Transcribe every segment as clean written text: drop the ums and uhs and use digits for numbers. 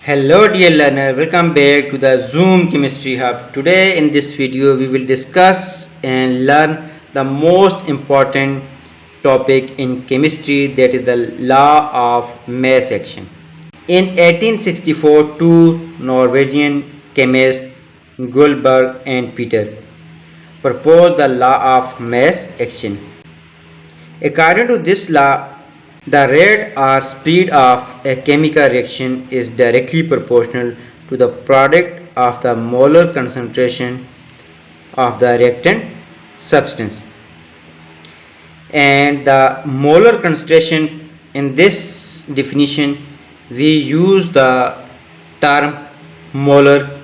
Hello dear learner, welcome back to the Zoom Chemistry Hub. Today in this video we will discuss and learn the most important topic in chemistry, that is the law of mass action. In 1864, two Norwegian chemists Goldberg and Peter proposed the law of mass action. According to this law, the rate or speed of a chemical reaction is directly proportional to the product of the molar concentration of the reactant substance. And the molar concentration, in this definition we use the term molar,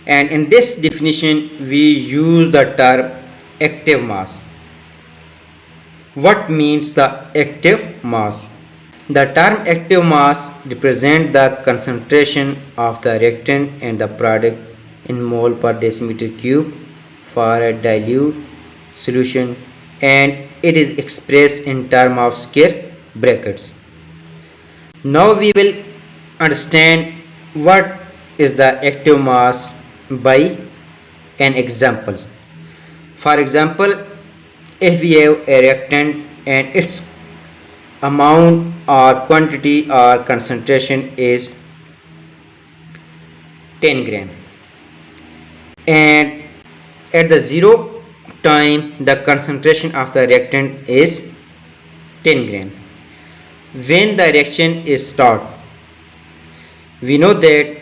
and in this definition we use the term active mass. What means the active mass? The term active mass represents the concentration of the reactant and the product in mole per decimeter cube for a dilute solution, and it is expressed in terms of square brackets. Now we will understand what is the active mass by an example. For example, if we have a reactant and its amount or quantity or concentration is 10 gram, and at the zero time the concentration of the reactant is 10 gram. When the reaction is start, we know that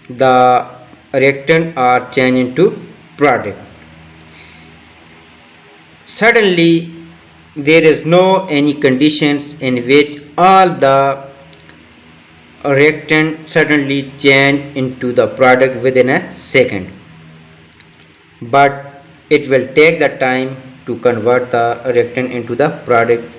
the reactant are changed into product. Suddenly there is no any conditions in which all the reactant suddenly change into the product within a second, but it will take the time to convert the reactant into the product.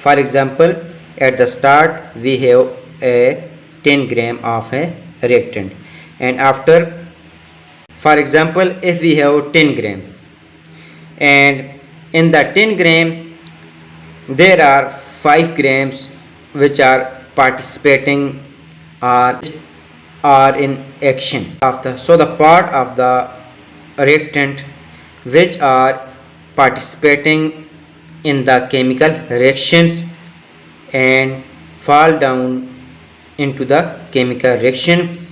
For example, at the start we have a 10 gram of a reactant, and after, for example, if we have 10 gram, and in the 10 gram there are 5 grams which are participating or are in action of the, so the part of the reactant which are participating in the chemical reactions and fall down into the chemical reaction,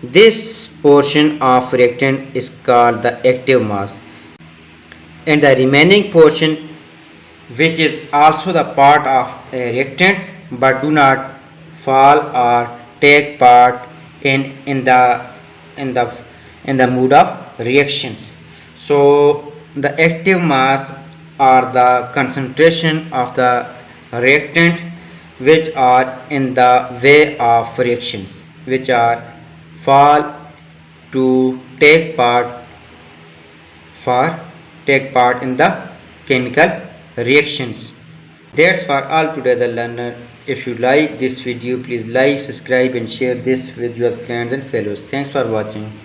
this portion of reactant is called the active mass, and the remaining portion, which is also the part of a reactant but do not fall or take part in the mood of reactions. So the active mass are the concentration of the reactant which are in the way of reactions, which are fall to take part in the chemical reactions. That's for all today the learner. If you like this video, please like, subscribe and share this with your friends and fellows. Thanks for watching.